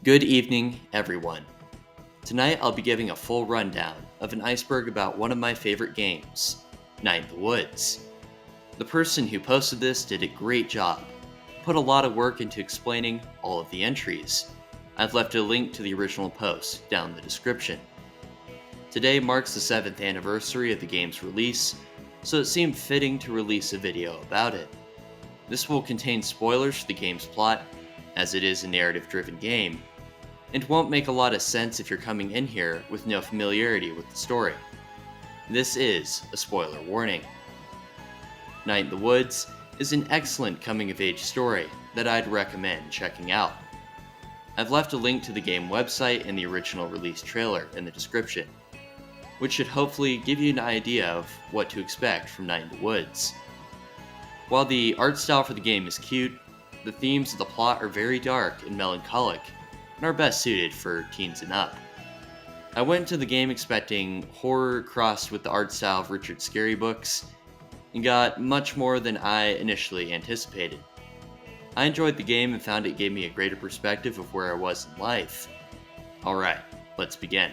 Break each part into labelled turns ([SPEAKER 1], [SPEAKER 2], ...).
[SPEAKER 1] Good evening, everyone. Tonight I'll be giving a full rundown of an iceberg about one of my favorite games, Night in the Woods. The person who posted this did a great job, put a lot of work into explaining all of the entries. I've left a link to the original post down in the description. Today marks the 7th anniversary of the game's release, so it seemed fitting to release a video about it. This will contain spoilers for the game's plot, as it is a narrative-driven game, and won't make a lot of sense if you're coming in here with no familiarity with the story. This is a spoiler warning. Night in the Woods is an excellent coming-of-age story that I'd recommend checking out. I've left a link to the game website and the original release trailer in the description, which should hopefully give you an idea of what to expect from Night in the Woods. While the art style for the game is cute, the themes of the plot are very dark and melancholic, and are best suited for teens and up. I went into the game expecting horror crossed with the art style of Richard's scary books, and got much more than I initially anticipated. I enjoyed the game and found it gave me a greater perspective of where I was in life. Alright, let's begin.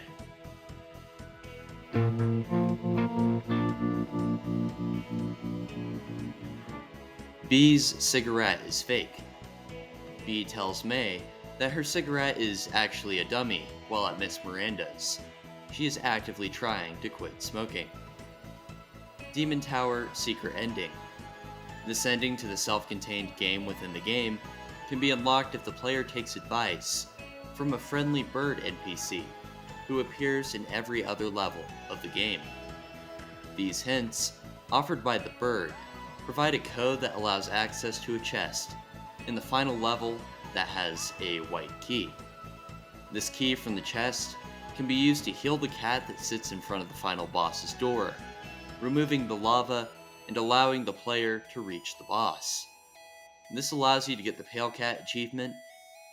[SPEAKER 1] Bee's cigarette is fake. Bee tells May that her cigarette is actually a dummy while at Miss Miranda's. She is actively trying to quit smoking. Demontower Secret Ending. This ending to the self-contained game within the game can be unlocked if the player takes advice from a friendly bird NPC who appears in every other level of the game. These hints, offered by the bird, provide a code that allows access to a chest in the final level that has a white key. This key from the chest can be used to heal the cat that sits in front of the final boss's door, removing the lava and allowing the player to reach the boss. This allows you to get the Palecat achievement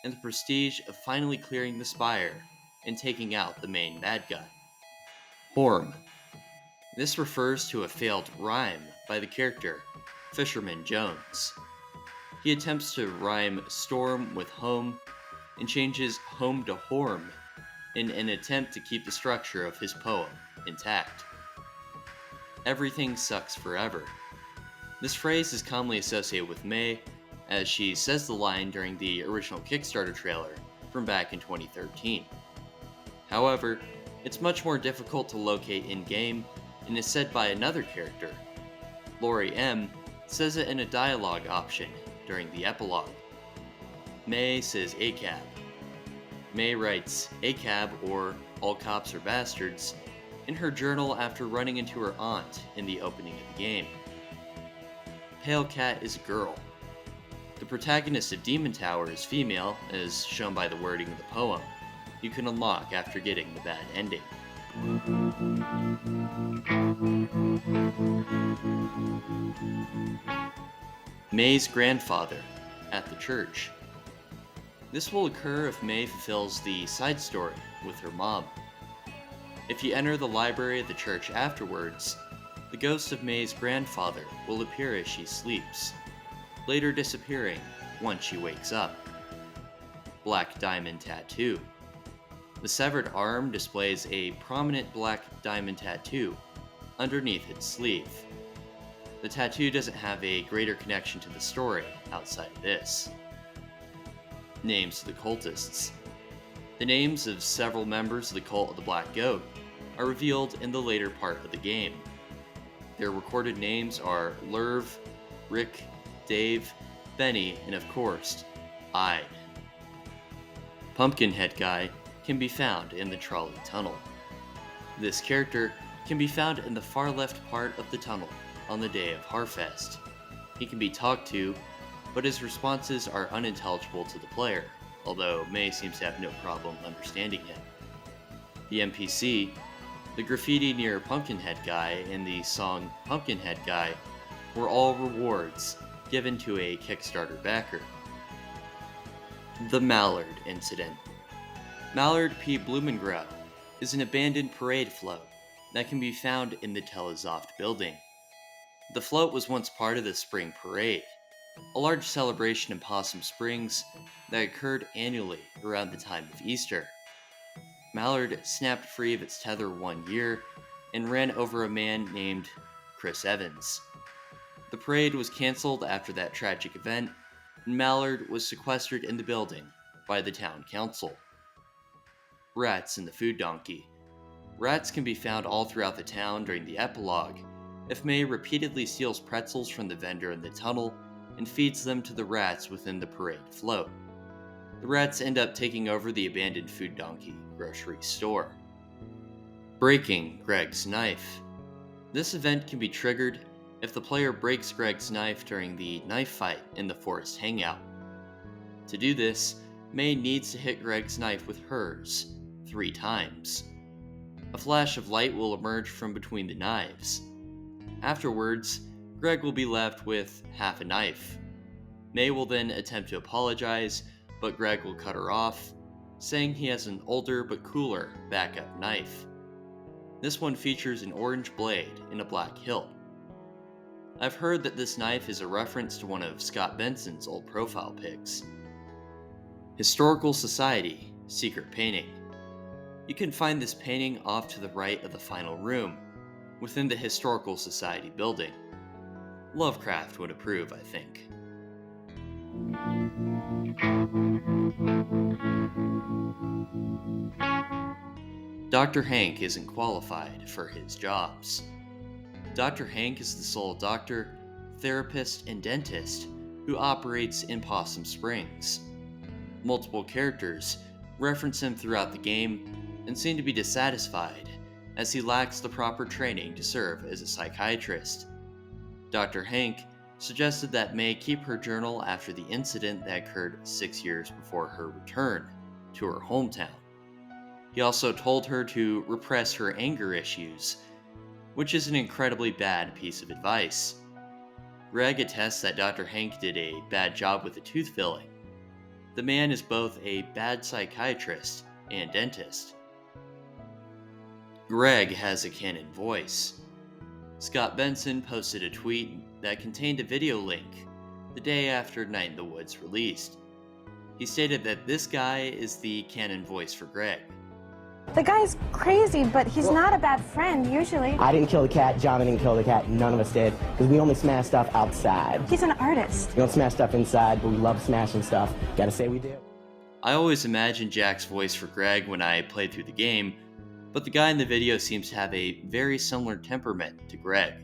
[SPEAKER 1] and the prestige of finally clearing the spire and taking out the main bad guy. Horm. This refers to a failed rhyme by the character Fisherman Jones. He attempts to rhyme storm with home and changes home to Horm in an attempt to keep the structure of his poem intact. Everything sucks forever. This phrase is commonly associated with May, as she says the line during the original Kickstarter trailer from back in 2013. However, it's much more difficult to locate in-game and is said by another character. Laurie M says it in a dialogue option during the epilogue. May says ACAB. May writes ACAB, or All Cops Are Bastards, in her journal after running into her aunt in the opening of the game. Palecat is a girl. The protagonist of Demontower is female, as shown by the wording of the poem you can unlock after getting the bad ending. May's grandfather at the church. This will occur if May fulfills the side story with her mom. If you enter the library of the church afterwards, the ghost of May's grandfather will appear as she sleeps, later disappearing once she wakes up. Black diamond tattoo. The severed arm displays a prominent black diamond tattoo underneath its sleeve. The tattoo doesn't have a greater connection to the story outside of this. Names of the Cultists. The names of several members of the Cult of the Black Goat are revealed in the later part of the game. Their recorded names are Lerv, Rick, Dave, Benny, and of course, Eide. Pumpkinhead Guy can be found in the trolley tunnel. This character can be found in the far left part of the tunnel on the day of Harfest. He can be talked to, but his responses are unintelligible to the player, although May seems to have no problem understanding him. The NPC, the graffiti near Pumpkinhead Guy, and the song Pumpkinhead Guy were all rewards given to a Kickstarter backer. The Mallard Incident. Mallard P. Blumengrau is an abandoned parade float that can be found in the Telezoft building. The float was once part of the spring parade, a large celebration in Possum Springs that occurred annually around the time of Easter. Mallard snapped free of its tether one year and ran over a man named Chris Evans. The parade was canceled after that tragic event, and Mallard was sequestered in the building by the town council. Rats and the Food Donkey. Rats can be found all throughout the town during the epilogue, if May repeatedly steals pretzels from the vendor in the tunnel and feeds them to the rats within the parade float. The rats end up taking over the abandoned Food Donkey grocery store. Breaking Gregg's knife. This event can be triggered if the player breaks Gregg's knife during the knife fight in the forest hangout. To do this, May needs to hit Gregg's knife with hers 3 times. A flash of light will emerge from between the knives. Afterwards, Gregg will be left with half a knife. May will then attempt to apologize, but Gregg will cut her off, saying he has an older but cooler backup knife. This one features an orange blade and a black hilt. I've heard that this knife is a reference to one of Scott Benson's old profile pics. Historical Society Secret Painting. You can find this painting off to the right of the final room, within the Historical Society building. Lovecraft would approve, I think. Dr. Hank isn't qualified for his jobs. Dr. Hank is the sole doctor, therapist, and dentist who operates in Possum Springs. Multiple characters reference him throughout the game and seem to be dissatisfied as he lacks the proper training to serve as a psychiatrist. Dr. Hank suggested that May keep her journal after the incident that occurred 6 years before her return to her hometown. He also told her to repress her anger issues, which is an incredibly bad piece of advice. Gregg attests that Dr. Hank did a bad job with the tooth filling. The man is both a bad psychiatrist and dentist. Gregg has a Canon voice. Scott Benson posted a tweet that contained a video link the day after Night in the Woods released. He stated that this guy is the Canon voice for Gregg.
[SPEAKER 2] The guy's crazy, but he's not a bad friend, usually.
[SPEAKER 3] I didn't kill the cat, John didn't kill the cat, none of us did, because we only smash stuff outside.
[SPEAKER 2] He's an artist.
[SPEAKER 3] We don't smash stuff inside, but we love smashing stuff. Gotta say we do.
[SPEAKER 1] I always imagined Jack's voice for Gregg when I played through the game, but the guy in the video seems to have a very similar temperament to Gregg.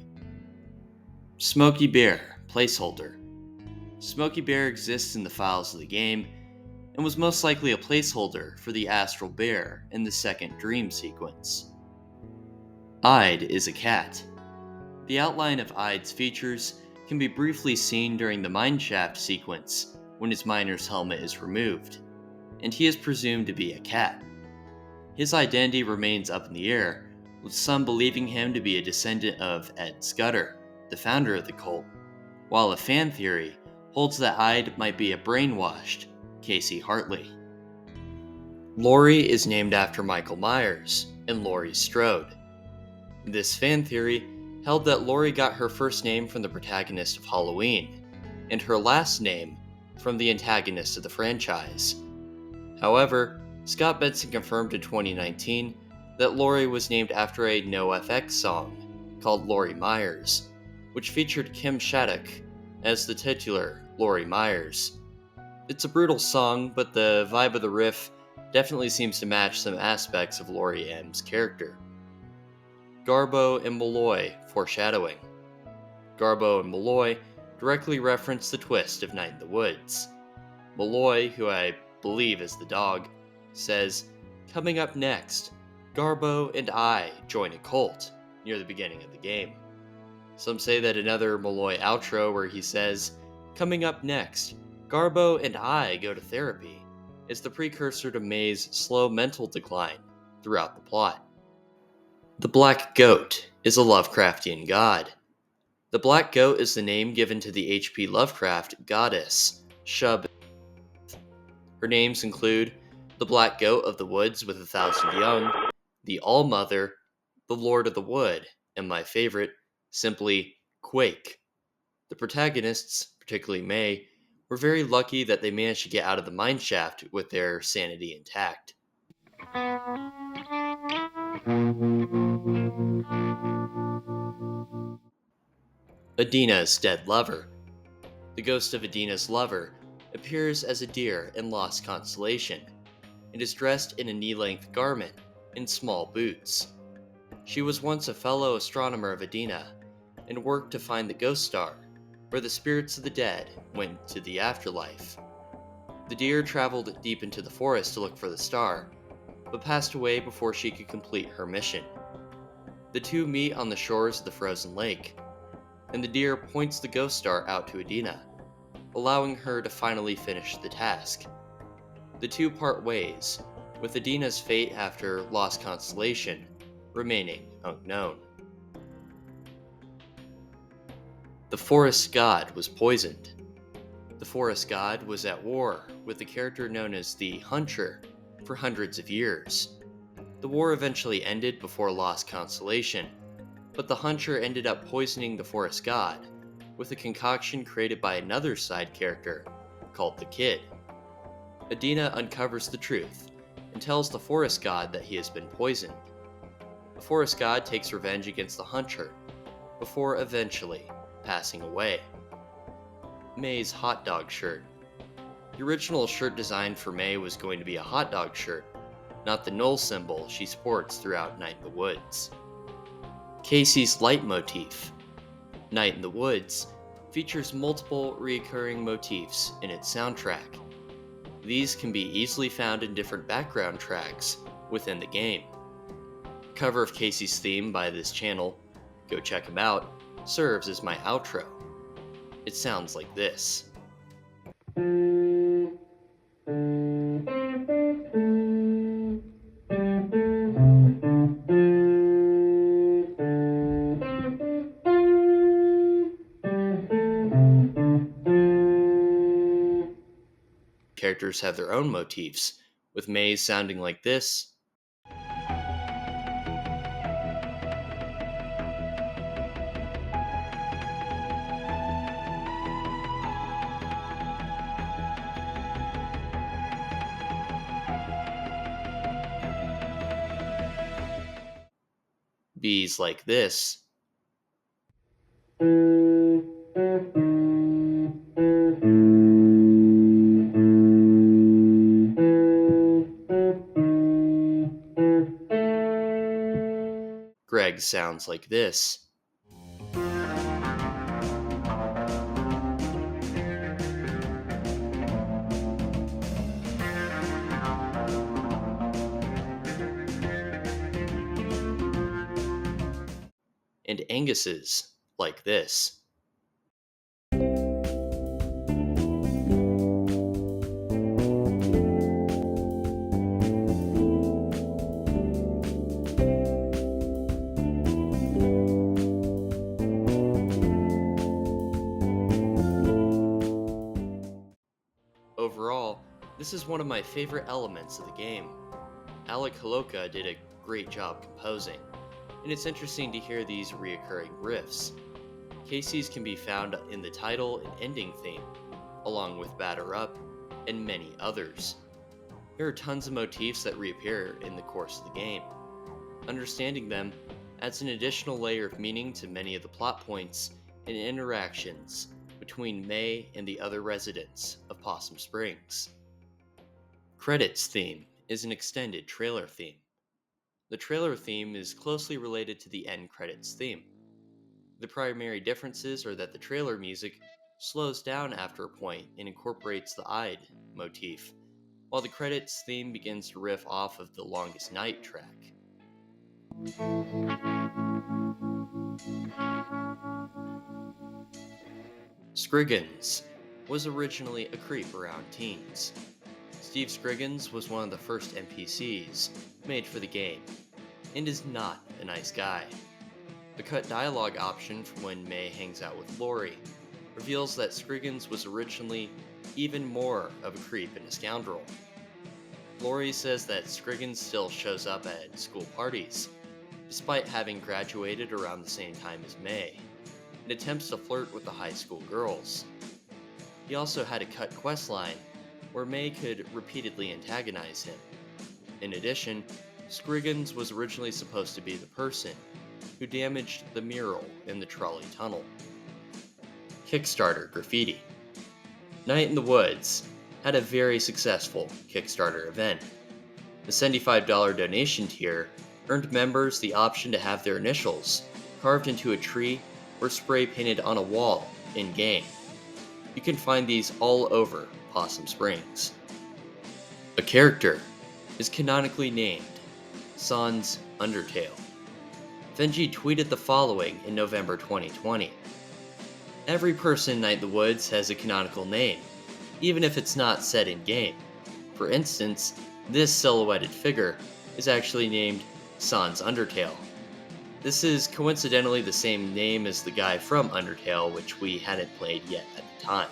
[SPEAKER 1] Smokey Bear, Placeholder. Smokey Bear exists in the files of the game, and was most likely a placeholder for the astral bear in the second dream sequence. Eide is a cat. The outline of Eide's features can be briefly seen during the mineshaft sequence when his miner's helmet is removed, and he is presumed to be a cat. His identity remains up in the air, with some believing him to be a descendant of Ed Scudder, the founder of the cult, while a fan theory holds that Eide might be a brainwashed Casey Hartley. Laurie is named after Michael Myers and Laurie Strode. This fan theory held that Laurie got her first name from the protagonist of Halloween, and her last name from the antagonist of the franchise. However, Scott Benson confirmed in 2019 that Laurie was named after a NoFX song called Laurie Myers, which featured Kim Shattuck as the titular Laurie Myers. It's a brutal song, but the vibe of the riff definitely seems to match some aspects of Laurie M's character. Garbo and Malloy, Foreshadowing. Garbo and Malloy directly reference the twist of Night in the Woods. Malloy, who I believe is the dog, says, "Coming up next, Garbo and I join a cult," near the beginning of the game. Some say that another Malloy outro where he says, "Coming up next, Garbo and I go to therapy," is the precursor to May's slow mental decline throughout the plot. The Black Goat is a Lovecraftian god. The Black Goat is the name given to the H.P. Lovecraft goddess, Shub. Her names include the Black Goat of the Woods with 1,000 Young, the All-Mother, the Lord of the Wood, and my favorite, simply Quake. The protagonists particularly May, were very lucky that they managed to get out of the mineshaft with their sanity intact. Adina's dead lover. The ghost of Adina's lover appears as a deer in Lost Constellation and is dressed in a knee-length garment and small boots. She was once a fellow astronomer of Adina and worked to find the ghost star, where the spirits of the dead went to the afterlife. The deer traveled deep into the forest to look for the star, but passed away before she could complete her mission. The two meet on the shores of the frozen lake, and the deer points the ghost star out to Adina, allowing her to finally finish the task. The two part ways, with Adina's fate after Lost Constellation remaining unknown. The forest god was poisoned. The forest god was at war with the character known as the Hunter for hundreds of years. The war eventually ended before Lost Constellation, but the Hunter ended up poisoning the forest god with a concoction created by another side character called the Kid. Adina uncovers the truth and tells the forest god that he has been poisoned. The forest god takes revenge against the Hunter before eventually passing away. May's Hotdog shirt. The original shirt design for May was going to be a hot dog shirt, not the null symbol she sports throughout Night in the Woods. Casey's Leitmotif. Night in the Woods features multiple recurring motifs in its soundtrack. These can be easily found in different background tracks within the game. The cover of Casey's theme by this channel, go check him out, serves as my outro. It sounds like this. Characters have their own motifs, with May's sounding like this. B's like this. Gregg sounds like this. And Angus's like this. Overall, this is one of my favorite elements of the game. Alec Holowka did a great job composing, and it's interesting to hear these reoccurring riffs. Casey's can be found in the title and ending theme, along with Batter Up, and many others. There are tons of motifs that reappear in the course of the game. Understanding them adds an additional layer of meaning to many of the plot points and interactions between May and the other residents of Possum Springs. Credits theme is an extended trailer theme. The trailer theme is closely related to the end credits theme. The primary differences are that the trailer music slows down after a point and incorporates the Eide motif, while the credits theme begins to riff off of the Longest Night track. Scriggins was originally a creep around teens. Steve Scriggins was one of the first NPCs made for the game, and is not a nice guy. The cut dialogue option from when May hangs out with Laurie reveals that Scriggins was originally even more of a creep and a scoundrel. Laurie says that Scriggins still shows up at school parties, despite having graduated around the same time as May, and attempts to flirt with the high school girls. He also had a cut questline where May could repeatedly antagonize him. In addition, Scriggins was originally supposed to be the person who damaged the mural in the trolley tunnel. Kickstarter Graffiti. Night in the Woods had a very successful Kickstarter event. The $75 donation tier earned members the option to have their initials carved into a tree or spray painted on a wall in-game. You can find these all over Possum Springs. A character is canonically named Sans Undertale. Fenji tweeted the following in November 2020. Every person in Night in the Woods has a canonical name, even if it's not said in-game. For instance, this silhouetted figure is actually named Sans Undertale. This is coincidentally the same name as the guy from Undertale, which we hadn't played yet at the time.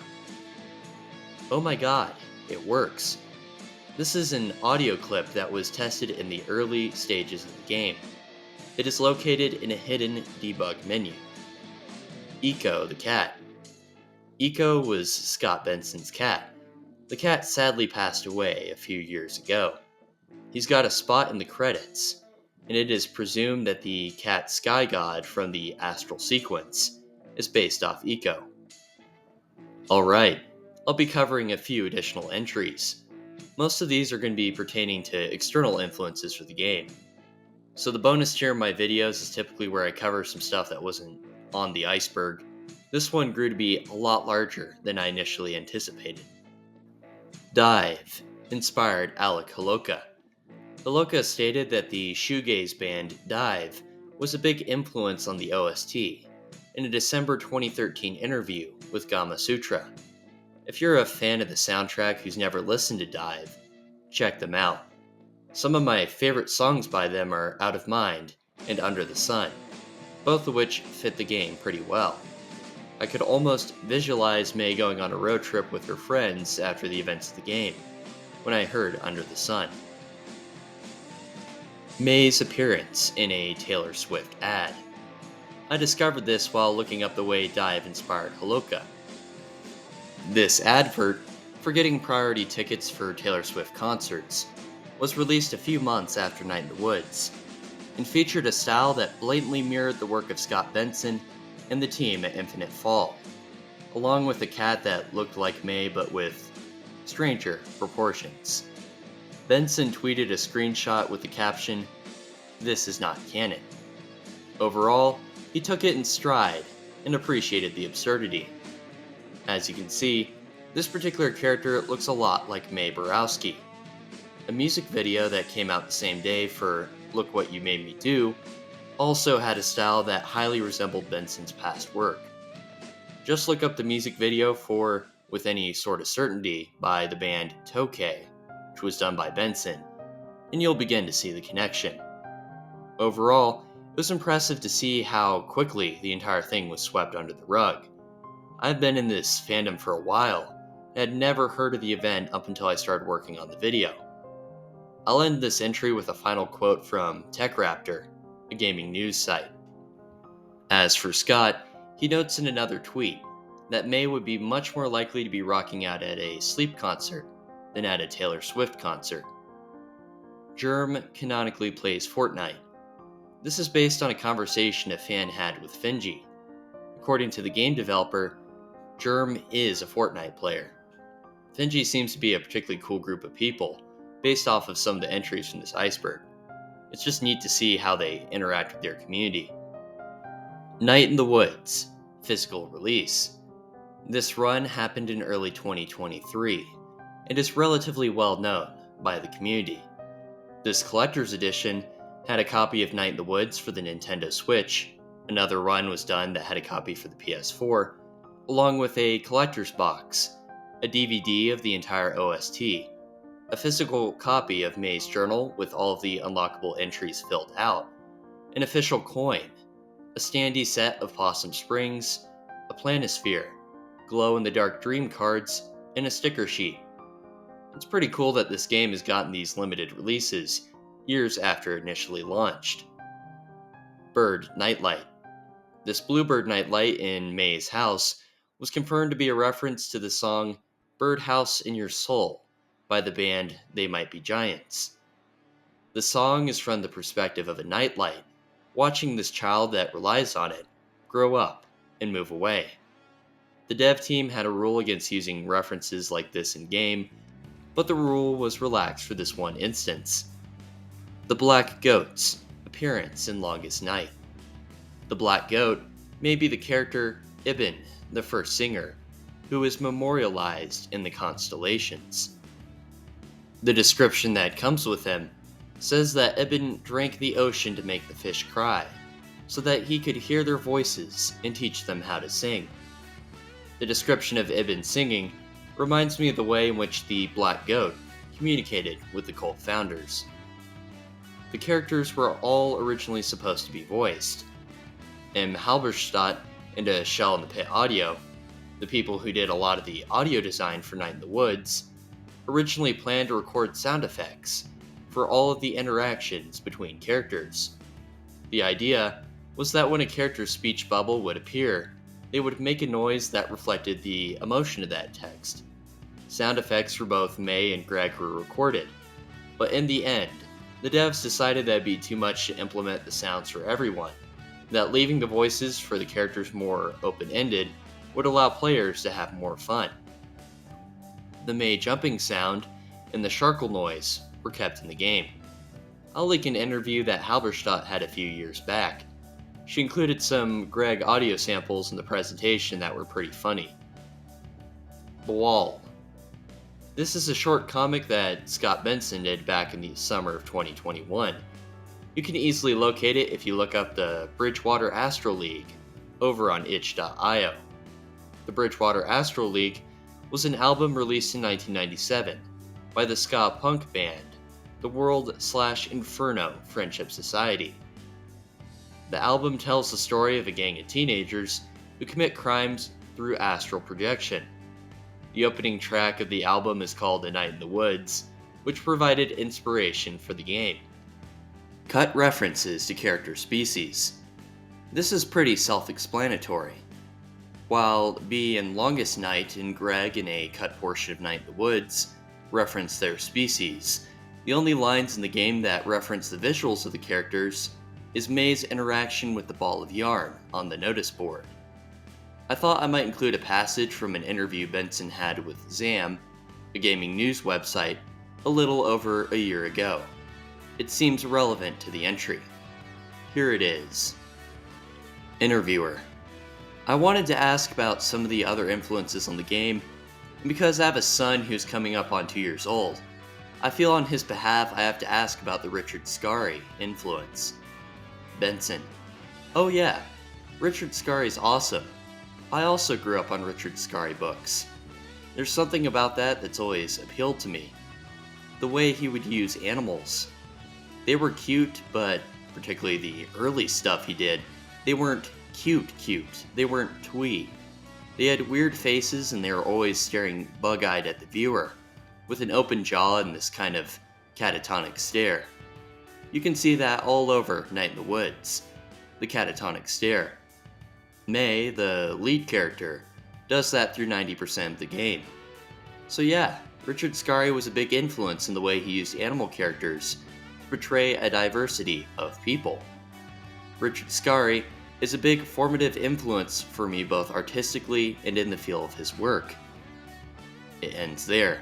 [SPEAKER 1] Oh my god, it works. This is an audio clip that was tested in the early stages of the game. It is located in a hidden debug menu. Ico the Cat. Ico was Scott Benson's cat. The cat sadly passed away a few years ago. He's got a spot in the credits, and it is presumed that the cat sky god from the astral sequence is based off Ico. Alright, I'll be covering a few additional entries. Most of these are going to be pertaining to external influences for the game. So the bonus tier in my videos is typically where I cover some stuff that wasn't on the iceberg. This one grew to be a lot larger than I initially anticipated. DIIV inspired Alec Holowka. Holowka stated that the shoegaze band DIIV was a big influence on the OST in a December 2013 interview with Gama Sutra. If you're a fan of the soundtrack who's never listened to DIIV, check them out. Some of my favorite songs by them are Out of Mind and Under the Sun, both of which fit the game pretty well. I could almost visualize May going on a road trip with her friends after the events of the game, when I heard Under the Sun. May's appearance in a Taylor Swift ad. I discovered this while looking up the way DIIV inspired Holowka. This advert, for getting priority tickets for Taylor Swift concerts, was released a few months after Night in the Woods, and featured a style that blatantly mirrored the work of Scott Benson and the team at Infinite Fall, along with a cat that looked like May but with stranger proportions. Benson tweeted a screenshot with the caption, "This is not canon." Overall, he took it in stride and appreciated the absurdity. As you can see, this particular character looks a lot like May Borowski. A music video that came out the same day for Look What You Made Me Do also had a style that highly resembled Benson's past work. Just look up the music video for With Any Sort of Certainty by the band Tokay, which was done by Benson, and you'll begin to see the connection. Overall, it was impressive to see how quickly the entire thing was swept under the rug. I've been in this fandom for a while, and had never heard of the event up until I started working on the video. I'll end this entry with a final quote from TechRaptor, a gaming news site. As for Scott, he notes in another tweet that May would be much more likely to be rocking out at a Sleep concert than at a Taylor Swift concert. Germ canonically plays Fortnite. This is based on a conversation a fan had with Fenji. According to the game developer, Germ is a Fortnite player. Fenji seems to be a particularly cool group of people, based off of some of the entries from this iceberg. It's just neat to see how they interact with their community. Night in the Woods, physical release. This run happened in early 2023, and is relatively well known by the community. This collector's edition had a copy of Night in the Woods for the Nintendo Switch, another run was done that had a copy for the PS4, along with a collector's box, a DVD of the entire OST, a physical copy of May's journal with all of the unlockable entries filled out, an official coin, a standee set of Possum Springs, a planisphere, glow-in-the-dark dream cards, and a sticker sheet. It's pretty cool that this game has gotten these limited releases years after it initially launched. Bird Nightlight. This bluebird nightlight in May's house was confirmed to be a reference to the song Birdhouse in Your Soul by the band They Might Be Giants. The song is from the perspective of a nightlight, watching this child that relies on it grow up and move away. The dev team had a rule against using references like this in-game, but the rule was relaxed for this one instance. The Black Goat's appearance in Longest Night. The Black Goat may be the character Ibn, the first singer, who is memorialized in the constellations. The description that comes with him says that Ibn drank the ocean to make the fish cry, so that he could hear their voices and teach them how to sing. The description of Ibn singing reminds me of the way in which the Black Goat communicated with the cult founders. The characters were all originally supposed to be voiced. M. Halberstadt and a Shell in the Pit Audio, the people who did a lot of the audio design for Night in the Woods, originally planned to record sound effects for all of the interactions between characters. The idea was that when a character's speech bubble would appear, they would make a noise that reflected the emotion of that text. Sound effects for both May and Gregg were recorded, but in the end, the devs decided that it'd be too much to implement the sounds for everyone, that leaving the voices for the characters more open-ended would allow players to have more fun. The May jumping sound and the sharkle noise were kept in the game. I'll link an interview that Halberstadt had a few years back. She included some Gregg audio samples in the presentation that were pretty funny. The Wall. This is a short comic that Scott Benson did back in the summer of 2021. You can easily locate it if you look up the Bridgewater Astro League over on itch.io. The Bridgewater Astro League was an album released in 1997 by the ska punk band, the World/Inferno Friendship Society. The album tells the story of a gang of teenagers who commit crimes through astral projection. The opening track of the album is called A Night in the Woods, which provided inspiration for the game. Cut references to character species. This is pretty self-explanatory. While B in Longest Night and Gregg in a cut portion of Night in the Woods reference their species, the only lines in the game that reference the visuals of the characters is May's interaction with the ball of yarn on the notice board. I thought I might include a passage from an interview Benson had with Zam, a gaming news website, a little over a year ago. It seems relevant to the entry. Here it is. Interviewer: I wanted to ask about some of the other influences on the game, and because I have a son who's coming up on 2 years old, I feel on his behalf I have to ask about the Richard Scarry influence. Benson: Oh yeah, Richard Scarry's awesome. I also grew up on Richard Scarry books. There's something about that that's always appealed to me. The way he would use animals. They were cute, but particularly the early stuff he did, they weren't cute, they weren't twee. They had weird faces and they were always staring bug-eyed at the viewer, with an open jaw and this kind of catatonic stare. You can see that all over Night in the Woods, the catatonic stare. May, the lead character, does that through 90% of the game. So yeah, Richard Scarry was a big influence in the way he used animal characters to portray a diversity of people. Richard Scarry is a big formative influence for me both artistically and in the feel of his work. It ends there.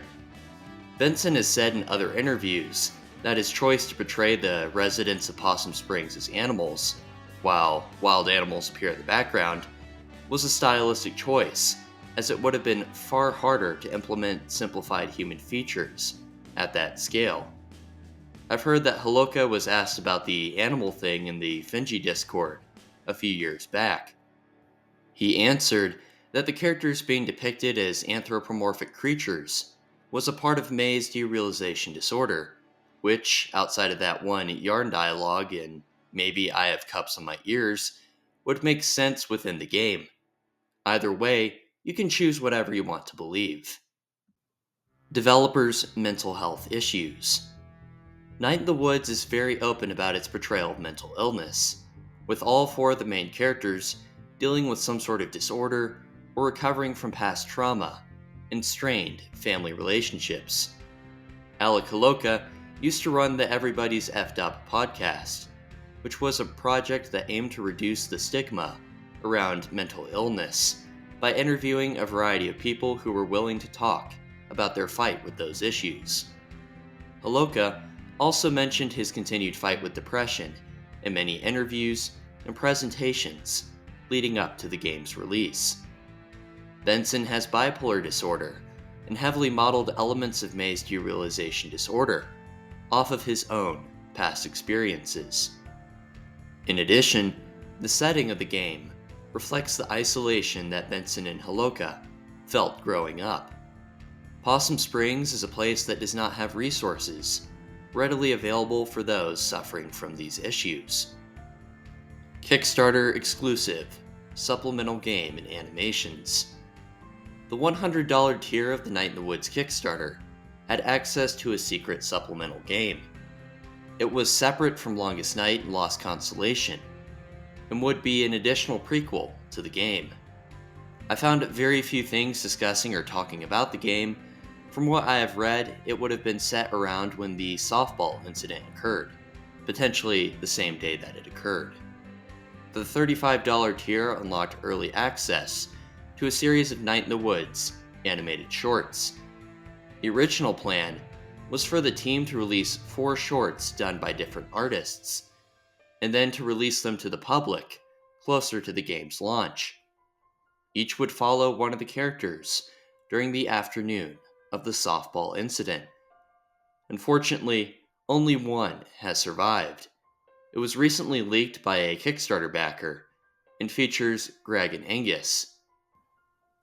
[SPEAKER 1] Benson has said in other interviews that his choice to portray the residents of Possum Springs as animals, while wild animals appear in the background, was a stylistic choice, as it would have been far harder to implement simplified human features at that scale. I've heard that Holowka was asked about the animal thing in the Finji Discord a few years back. He answered that the characters being depicted as anthropomorphic creatures was a part of May's derealization disorder, which, outside of that one yarn dialogue and maybe I have cups on my ears, would make sense within the game. Either way, you can choose whatever you want to believe. Developers' mental health issues. Night in the Woods is very open about its portrayal of mental illness, with all four of the main characters dealing with some sort of disorder or recovering from past trauma and strained family relationships. Alec Holowka used to run the Everybody's Effed Up podcast, which was a project that aimed to reduce the stigma around mental illness by interviewing a variety of people who were willing to talk about their fight with those issues. Holowka also mentioned his continued fight with depression in many interviews and presentations leading up to the game's release. Benson has bipolar disorder and heavily modeled elements of May's derealization disorder off of his own past experiences. In addition, the setting of the game reflects the isolation that Benson and Holowka felt growing up. Possum Springs is a place that does not have resources readily available for those suffering from these issues. Kickstarter-Exclusive Supplemental Game and Animations. The $100 tier of the Night in the Woods Kickstarter had access to a secret supplemental game. It was separate from Longest Night and Lost Constellation, and would be an additional prequel to the game. I found very few things discussing or talking about the game. From what I have read, it would have been set around when the softball incident occurred, potentially the same day that it occurred. The $35 tier unlocked early access to a series of Night in the Woods animated shorts. The original plan was for the team to release 4 shorts done by different artists, and then to release them to the public closer to the game's launch. Each would follow one of the characters during the afternoon of the softball incident. Unfortunately, only one has survived. It was recently leaked by a Kickstarter backer and features Gregg and Angus.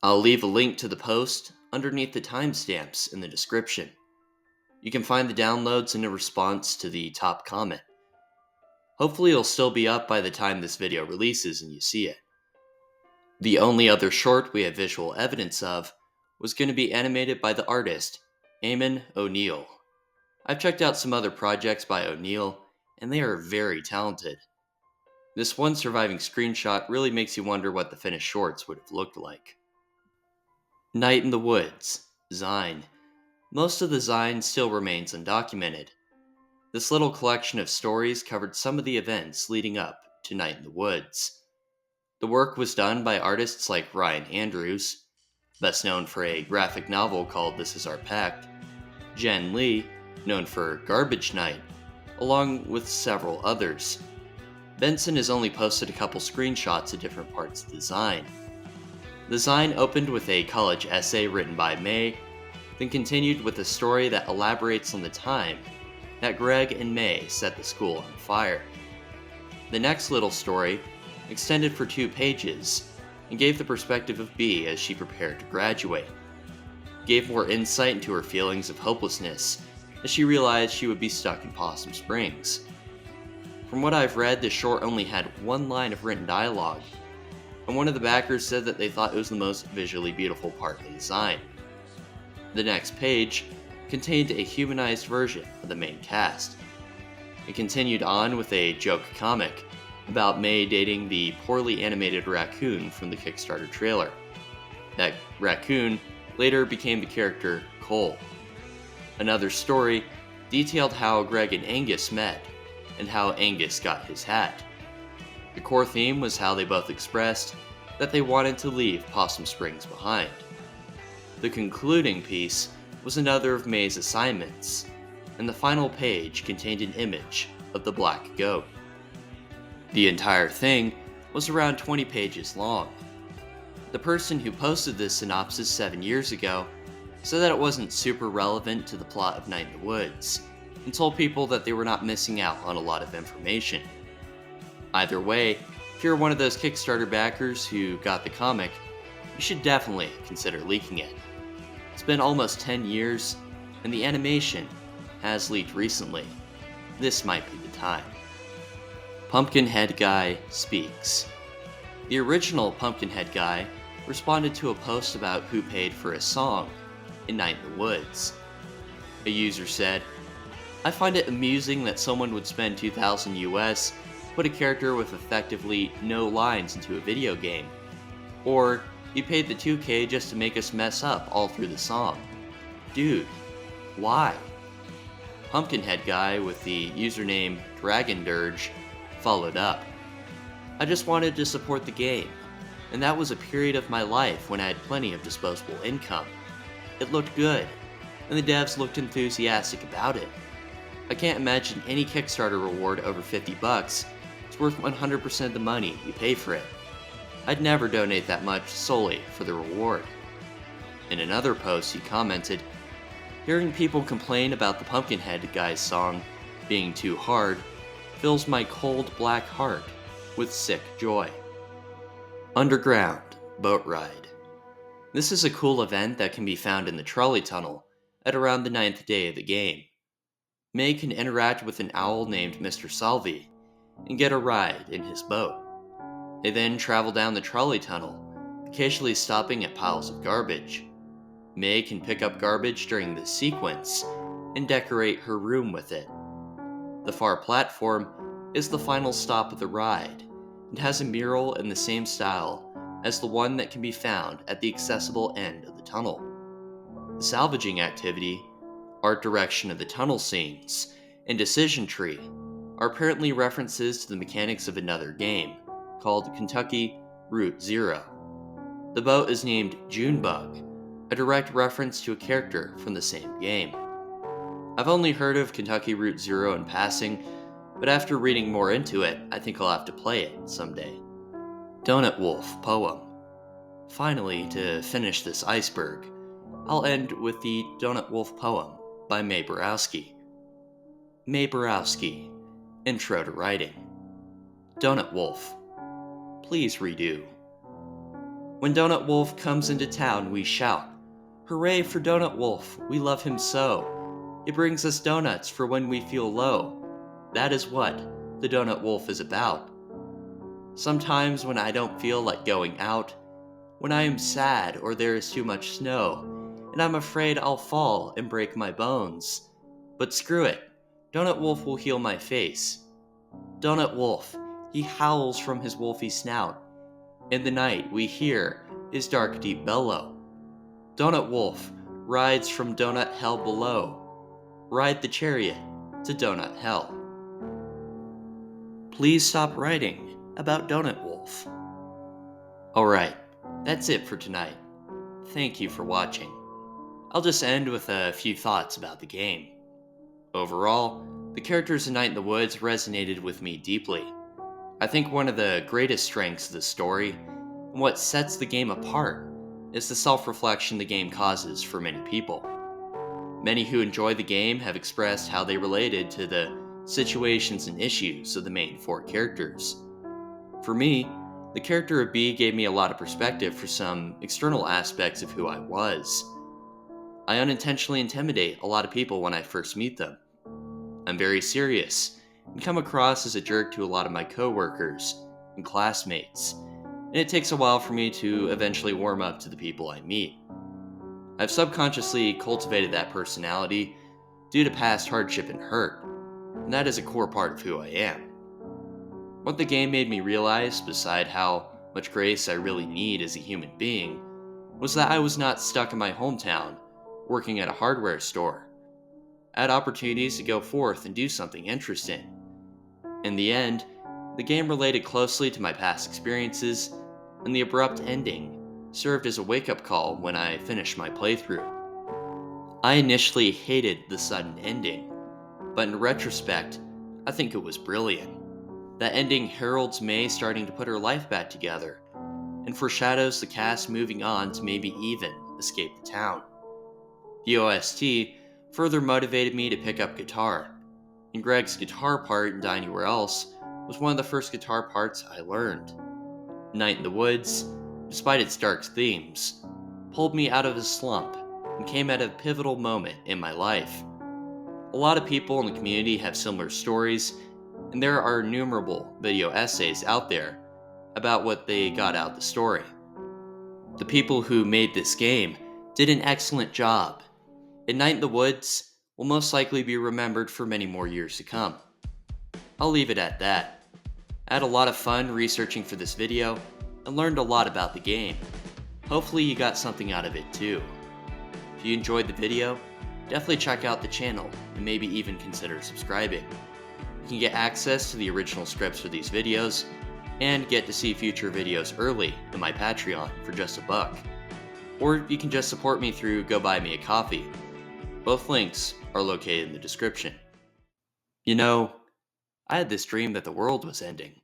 [SPEAKER 1] I'll leave a link to the post underneath the timestamps in the description. You can find the downloads in a response to the top comment. Hopefully it'll still be up by the time this video releases and you see it. The only other short we have visual evidence of was going to be animated by the artist Eamon O'Neill. I've checked out some other projects by O'Neill, and they are very talented. This one surviving screenshot really makes you wonder what the finished shorts would have looked like. Night in the Woods Zine. Most of the Zine still remains undocumented. This little collection of stories covered some of the events leading up to Night in the Woods. The work was done by artists like Ryan Andrews, best known for a graphic novel called This Is Our Pact, Jen Lee, known for Garbage Night, along with several others. Benson has only posted a couple screenshots of different parts of the Zine. The Zine opened with a college essay written by May, then continued with a story that elaborates on the time that Gregg and May set the school on fire. The next little story extended for 2 pages and gave the perspective of Bee as she prepared to graduate. Gave more insight into her feelings of hopelessness as she realized she would be stuck in Possum Springs. From what I've read, this short only had 1 line of written dialogue, and one of the backers said that they thought it was the most visually beautiful part of the design. The next page contained a humanized version of the main cast. It continued on with a joke comic about May dating the poorly animated raccoon from the Kickstarter trailer. That raccoon later became the character Cole. Another story detailed how Gregg and Angus met, and how Angus got his hat. The core theme was how they both expressed that they wanted to leave Possum Springs behind. The concluding piece was another of May's assignments, and the final page contained an image of the black goat. The entire thing was around 20 pages long. The person who posted this synopsis 7 years ago said that it wasn't super relevant to the plot of Night in the Woods, and told people that they were not missing out on a lot of information. Either way, if you're one of those Kickstarter backers who got the comic, you should definitely consider leaking it. It's been almost 10 years, and the animation has leaked recently. This might be the time. Pumpkinhead Guy speaks. The original Pumpkinhead Guy responded to a post about who paid for a song in Night in the Woods. A user said, "I find it amusing that someone would spend $2,000 US to put a character with effectively no lines into a video game. Or, You paid the 2K just to make us mess up all through the song. Dude, why? Pumpkinhead Guy with the username DragonDurge followed up. I just wanted to support the game, and that was a period of my life when I had plenty of disposable income. It looked good, and the devs looked enthusiastic about it. I can't imagine any Kickstarter reward over $50 is worth 100% of the money you pay for it. I'd never donate that much solely for the reward. In another post, he commented, "Hearing people complain about the Pumpkinhead Guy's song being too hard fills my cold black heart with sick joy." Underground Boat Ride. This is a cool event that can be found in the trolley tunnel at around the 9th day of the game. May can interact with an owl named Mr. Salvi and get a ride in his boat. They then travel down the trolley tunnel, occasionally stopping at piles of garbage. May can pick up garbage during this sequence and decorate her room with it. The far platform is the final stop of the ride and has a mural in the same style as the one that can be found at the accessible end of the tunnel. The salvaging activity, art direction of the tunnel scenes, and decision tree are apparently references to the mechanics of another game called Kentucky Route Zero. The boat is named Junebug, a direct reference to a character from the same game. I've only heard of Kentucky Route Zero in passing, but after reading more into it, I think I'll have to play it someday. Donut Wolf Poem. Finally, to finish this iceberg, I'll end with the Donut Wolf Poem by May Borowski. May Borowski, Intro to Writing. Donut Wolf, please redo. When Donut Wolf comes into town, we shout, "Hooray for Donut Wolf, we love him so. It brings us donuts for when we feel low. That is what the Donut Wolf is about. Sometimes when I don't feel like going out, when I am sad or there is too much snow, and I'm afraid I'll fall and break my bones. But screw it, Donut Wolf will heal my face. Donut Wolf, he howls from his wolfy snout. In the night we hear his dark deep bellow. Donut Wolf rides from Donut Hell below. Ride the chariot to Donut Hell." Please stop writing about Donut Wolf. Alright, that's it for tonight. Thank you for watching. I'll just end with a few thoughts about the game. Overall, the characters in Night in the Woods resonated with me deeply. I think one of the greatest strengths of the story, and what sets the game apart, is the self-reflection the game causes for many people. Many who enjoy the game have expressed how they related to the situations and issues of the main 4 characters. For me, the character of B gave me a lot of perspective for some external aspects of who I was. I unintentionally intimidate a lot of people when I first meet them. I'm very serious and come across as a jerk to a lot of my coworkers and classmates, and it takes a while for me to eventually warm up to the people I meet. I've subconsciously cultivated that personality due to past hardship and hurt, and that is a core part of who I am. What the game made me realize, beside how much grace I really need as a human being, was that I was not stuck in my hometown, working at a hardware store. I had opportunities to go forth and do something interesting. In the end, the game related closely to my past experiences, and the abrupt ending served as a wake-up call when I finished my playthrough. I initially hated the sudden ending, but in retrospect, I think it was brilliant. That ending heralds May starting to put her life back together, and foreshadows the cast moving on to maybe even escape the town. The OST further motivated me to pick up guitar, and Gregg's guitar part in Die Anywhere Else was one of the first guitar parts I learned. Night in the Woods, despite its dark themes, pulled me out of a slump and came at a pivotal moment in my life. A lot of people in the community have similar stories, and there are innumerable video essays out there about what they got out of the story. The people who made this game did an excellent job, and Night in the Woods will most likely be remembered for many more years to come. I'll leave it at that. I had a lot of fun researching for this video and learned a lot about the game. Hopefully you got something out of it too. If you enjoyed the video, definitely check out the channel and maybe even consider subscribing. You can get access to the original scripts for these videos and get to see future videos early in my Patreon for just $1. Or you can just support me through Go Buy Me a Coffee. Both links are located in the description. You know, I had this dream that the world was ending.